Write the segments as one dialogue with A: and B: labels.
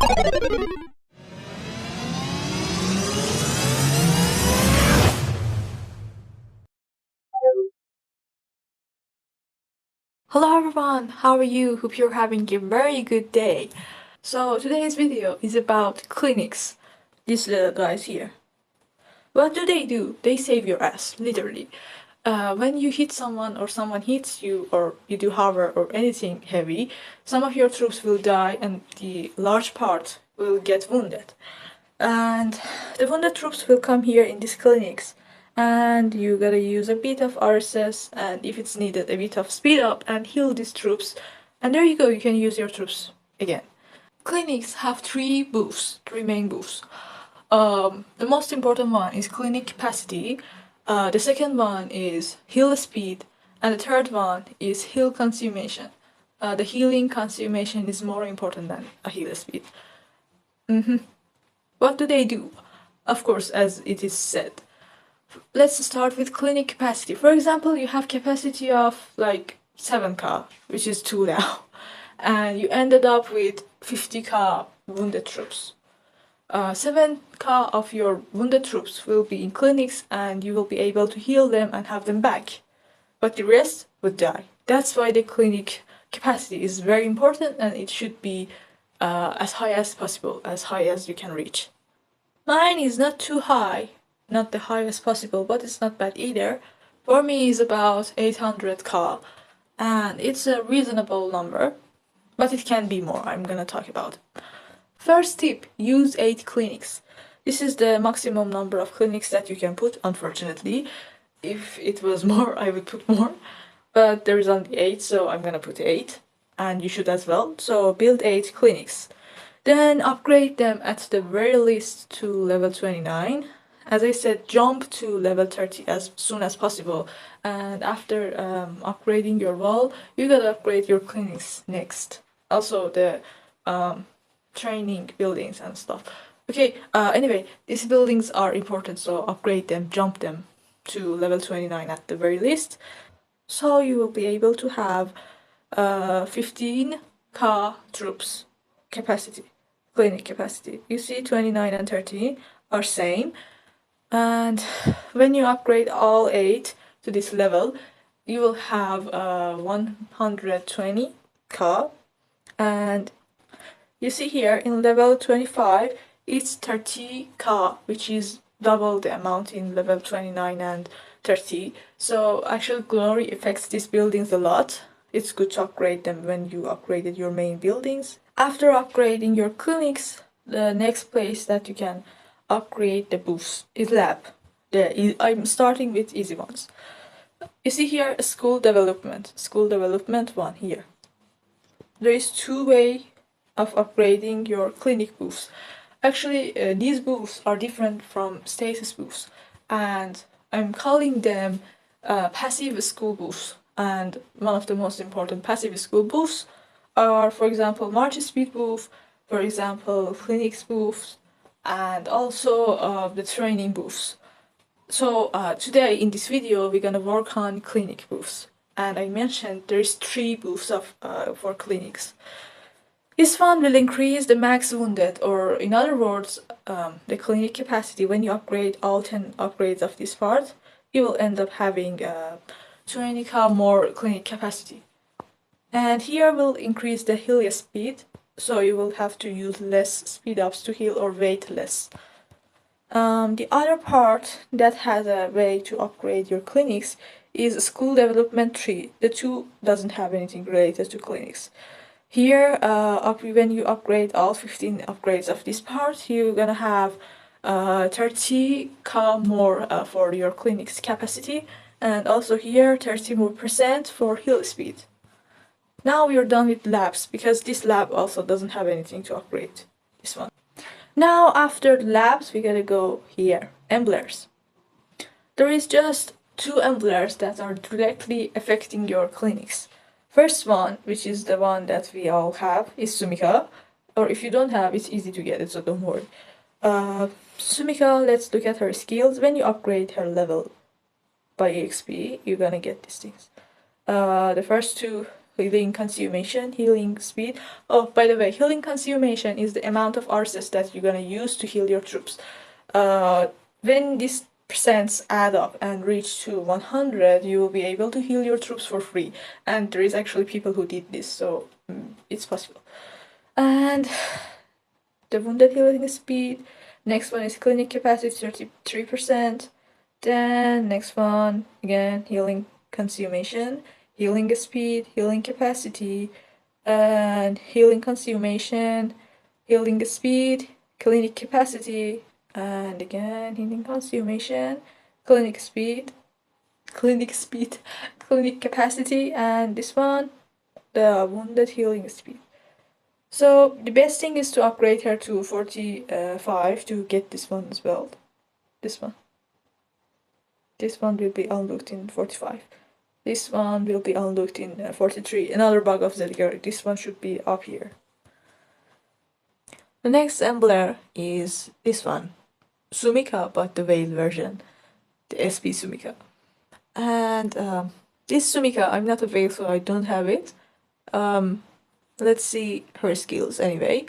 A: Hello everyone, how are you? Hope you're having a very good day. So today's video is about clinics. These little guys here. What do? They save your ass, literally. When you hit someone or someone hits you or you do hover or anything heavy, some of your troops will die and the large part will get wounded. And the wounded troops will come here in these clinics and you gotta use a bit of RSS and if it's needed a bit of speed up and heal these troops, and there you go, you can use your troops again. Clinics have three main booths. The most important one is clinic capacity, the second one is heal speed, and the third one is heal consummation. The healing consummation is more important than a heal speed. What do? Of course, as it is said. Let's start with clinic capacity. For example, you have capacity of like 7k, which is too low, and you ended up with 50k wounded troops. 7k of your wounded troops will be in clinics and you will be able to heal them and have them back, but the rest would die. That's why the clinic capacity is very important and it should be as high as possible, as high as you can reach. Mine is not too high, not the highest possible, but it's not bad either. For me is about 800k, and it's a reasonable number, but it can be more, I'm gonna talk about it. First tip, use 8 clinics. This is the maximum number of clinics that you can put, unfortunately. If it was more, I would put more, but there is only 8, so I'm gonna put 8, and you should as well. So build 8 clinics. Then upgrade them at the very least to level 29. As I said, jump to level 30 as soon as possible. And after upgrading your wall, you gotta upgrade your clinics next. Also the training buildings and stuff. Okay, anyway, these buildings are important, so upgrade them, jump them to level 29 at the very least. So you will be able to have 15k troops capacity, clinic capacity. You see 29 and 30 are same. And when you upgrade all 8 to this level, you will have 120k, and you see here in level 25 it's 30k, which is double the amount in level 29 and 30. So actual glory affects these buildings a lot. It's good to upgrade them when you upgraded your main buildings. After upgrading your clinics, the next place that you can upgrade the booths is lab. I'm starting with easy ones. You see here school development 1 here. There is 2 ways of upgrading your clinic booths. Actually, these booths are different from status booths, and I'm calling them passive school booths. And one of the most important passive school booths are, for example, march speed booth, for example, clinics booths, and also the training booths. So today in this video we're gonna work on clinic booths, and I mentioned there's 3 booths for clinics. This one will increase the max wounded, or in other words, the clinic capacity. When you upgrade all 10 upgrades of this part, you will end up having 20k more clinic capacity. And here will increase the heal speed, so you will have to use less speed ups to heal or wait less. The other part that has a way to upgrade your clinics is school development 3. The 2 doesn't have anything related to clinics. Here, when you upgrade all 15 upgrades of this part, you're gonna have 30k more for your clinic's capacity, and also here 30% more for heal speed. Now we are done with labs, because this lab also doesn't have anything to upgrade, this one. Now after the labs, we gotta go here, emblems. There is just 2 emblems that are directly affecting your clinics. First one, which is the one that we all have, is Sumika, or if you don't have, it's easy to get it, so don't worry. Sumika, let's look at her skills. When you upgrade her level by EXP, you're gonna get these things. The first 2 healing consummation, healing speed. Oh, by the way, healing consummation is the amount of RSS that you're gonna use to heal your troops. When these percents add up and reach to 100, you will be able to heal your troops for free. And there is actually people who did this, so it's possible. And the wounded healing speed. Next one is clinic capacity, 33%. Then next one, again, healing consummation, healing speed, healing capacity, and healing consummation, healing speed, clinic capacity, and again, healing consummation, clinic speed, clinic capacity, and this one, the wounded healing speed. So the best thing is to upgrade her to 45 to get this one as well. This one. This one will be unlocked in 45. This one will be unlocked in 43. Another bug of ZGIRL. This one should be up here. The next embler is this one. Sumika, but the veil version. The SP Sumika. And this Sumika, I'm not a veil, so I don't have it. Let's see her skills anyway.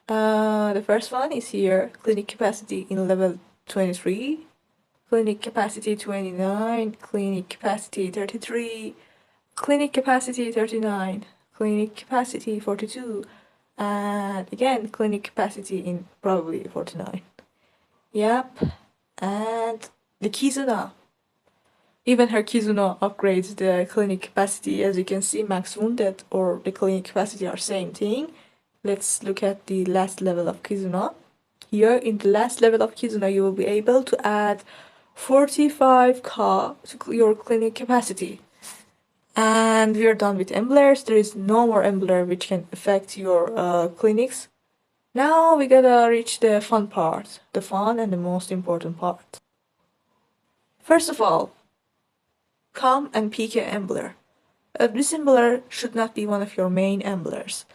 A: The first one is here. Clinic capacity in level 23. Clinic capacity 29, clinic capacity 33, clinic capacity 39, clinic capacity 42, and again clinic capacity in probably 49. Yep, and the Kizuna. Even her Kizuna upgrades the clinic capacity. As you can see, max wounded or the clinic capacity are same thing. Let's look at the last level of Kizuna. Here in the last level of Kizuna, you will be able to add 45k to your clinic capacity. And we are done with emblers. There is no more embler which can affect your clinics. Now we gotta reach the fun part. The fun and the most important part. First of all, come and pick an embler. This embler should not be one of your main emblers.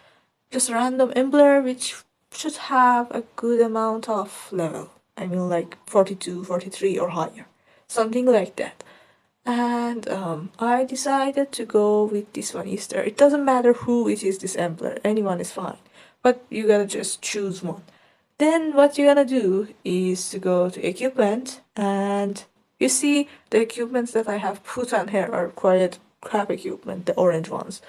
A: Just a random embler which should have a good amount of level. I mean like 42, 43 or higher. Something like that. And I decided to go with this one Easter. It doesn't matter who it is, this embler. Anyone is fine. But you gotta just choose one. Then what you're gonna do is to go to equipment, and you see the equipments that I have put on here are quite crap equipment, the orange ones.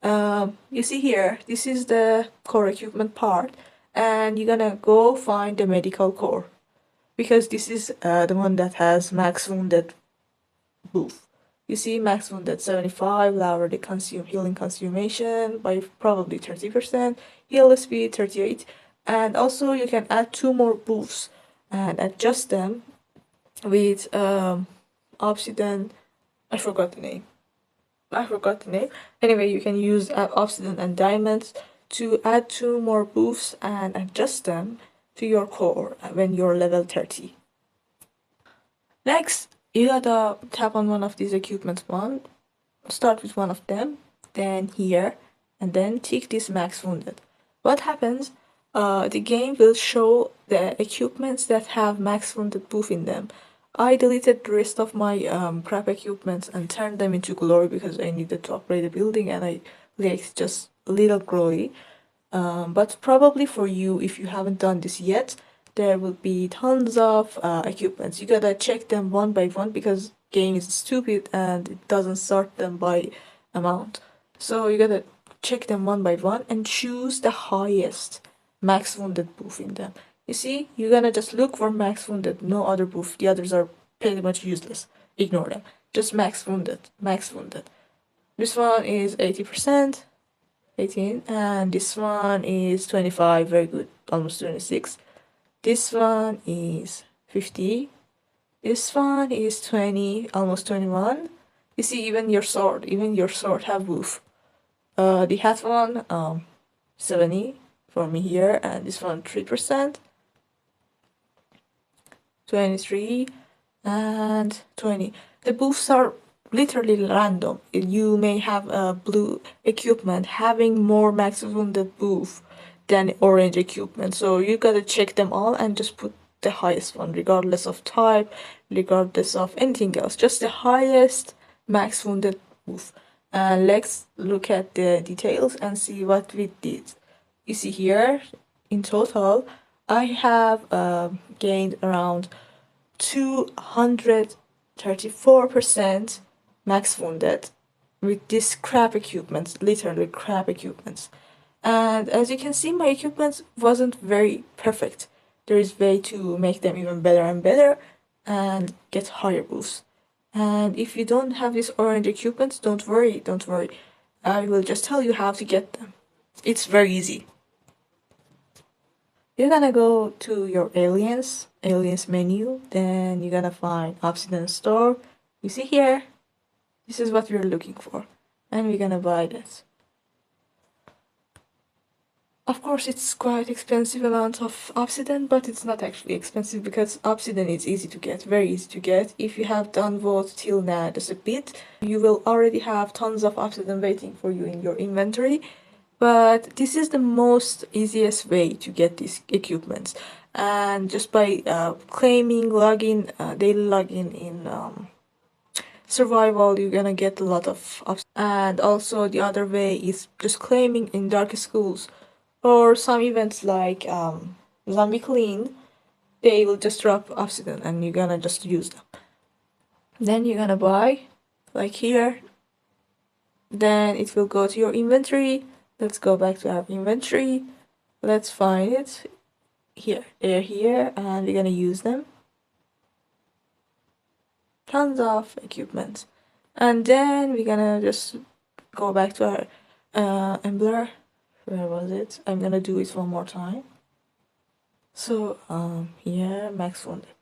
A: You see here, this is the core equipment part, and you're gonna go find the medical core, because this is the one that has max wounded buff. You see max wounded 75, lower the healing consummation by probably 30%, heal speed 38, and also you can add 2 more buffs and adjust them with obsidian. I forgot the name. Anyway, you can use obsidian and diamonds to add 2 more buffs and adjust them to your core when you're level 30. Next, you gotta tap on one of these equipments start with one of them, then here, and then tick this max wounded. What happens? The game will show the equipments that have max wounded buff in them. I deleted the rest of my crap equipments and turned them into glory because I needed to upgrade the building and I liked just a little glory. But probably for you, if you haven't done this yet, there will be tons of equipments. You gotta check them one by one because game is stupid and it doesn't sort them by amount. So you gotta check them one by one and choose the highest max wounded buff in them. You see, you're gonna just look for max wounded, no other buff. The others are pretty much useless. Ignore them. Just max wounded. This one is 80%, 18, and this one is 25, very good, almost 26. This one is 50. This one is 20, almost 21. You see, even your sword have buff. The hat one, 70 for me here, and this one 3%. 23 and 20. The buffs are literally random. You may have a blue equipment having more max wounded buff than orange equipment, so you gotta check them all and just put the highest one, regardless of type, regardless of anything else, just the highest max wounded buff. And let's look at the details and see what we did. You see here, in total, I have gained around 234% max wounded with this crap equipment, literally crap equipment. And as you can see, my equipment wasn't very perfect. There is way to make them even better and better and get higher boosts. And if you don't have this orange equipment, don't worry, don't worry. I will just tell you how to get them. It's very easy. You're gonna go to your aliens menu, then you're gonna find Obsidian Store. You see here, this is what we're looking for, and we're gonna buy this. Of course, it's quite expensive amount of obsidian, but it's not actually expensive because obsidian is easy to get, very easy to get. If you have done vote till now just a bit, you will already have tons of obsidian waiting for you in your inventory. But this is the most easiest way to get these equipments, and just by claiming login, daily login in survival, you're gonna get a lot of obsidian. And also the other way is just claiming in dark schools. Or some events like Zombie Clean, they will just drop obsidian and you're gonna just use them. Then you're gonna buy, like here. Then it will go to your inventory. Let's go back to our inventory. Let's find it. Here, they're here, and we're gonna use them. Tons of equipment. And then we're gonna just go back to our Embler. Where was it? I'm gonna do it one more time. So here, max wounded.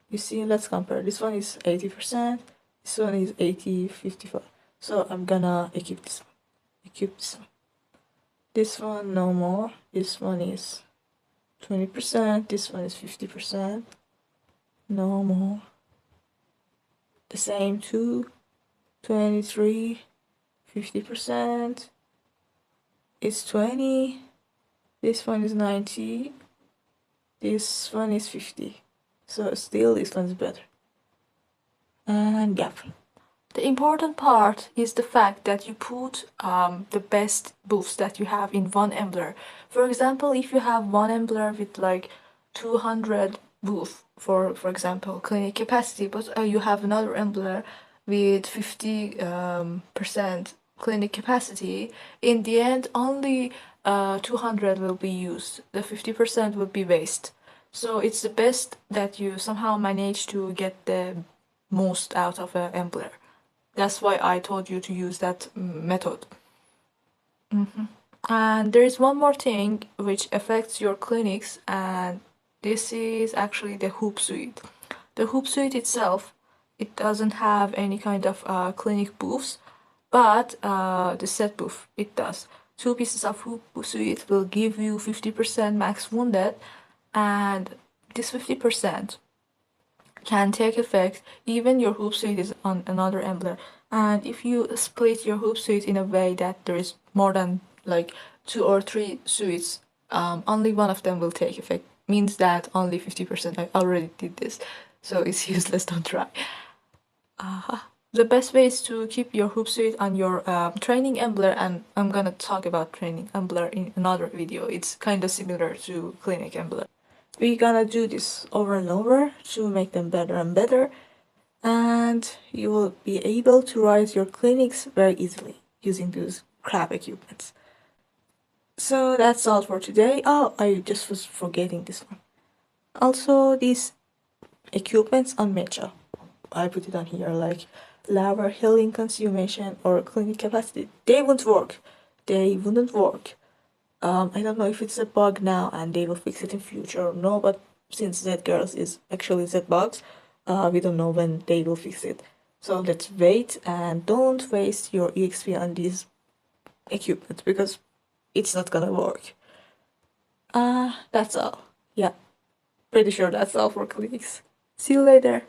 A: You see, let's compare. This one is 80%. This one is 80, 55. So I'm gonna equip this one. Equip this one. This one no more. This one is 20%. This one is 50%. No more. The same too. 23, 50%. It's 20. This one is 90. This one is 50. So still this one's better. And yeah. The important part is the fact that you put the best buffs that you have in one embler. For example, if you have one embler with like 200 buff, for example, clinic capacity, but you have another embler with 50% clinic capacity, in the end only 200 will be used. The 50% will be waste. So it's the best that you somehow manage to get the most out of an embler. That's why I told you to use that method. And there is one more thing which affects your clinics, and this is actually the hoop suite. The hoop suite itself, it doesn't have any kind of clinic buffs, but the set buff, it does. 2 pieces of hoop suite will give you 50% max wounded, and this 50% can take effect even your hoop suite is on another embler. And if you split your hoop suite in a way that there is more than like 2 or 3 suites, only one of them will take effect. Means that only 50%. I already did this, so it's useless, don't try. The best way is to keep your hoop suite on your training embler, and I'm gonna talk about training embler in another video. It's kind of similar to clinic embler. We're gonna do this over and over to make them better and better, and you will be able to rise your clinics very easily using those crap equipments. So that's all for today. Oh, I just was forgetting this one. Also, these equipments on Mecha, I put it on here, like lava healing consummation or clinic capacity, they won't work. They wouldn't work. I don't know if it's a bug now and they will fix it in future or no, but since ZGIRLS is actually ZBugs, we don't know when they will fix it. So let's wait and don't waste your EXP on these equipment because it's not gonna work. That's all. Yeah, pretty sure that's all for clinics. See you later.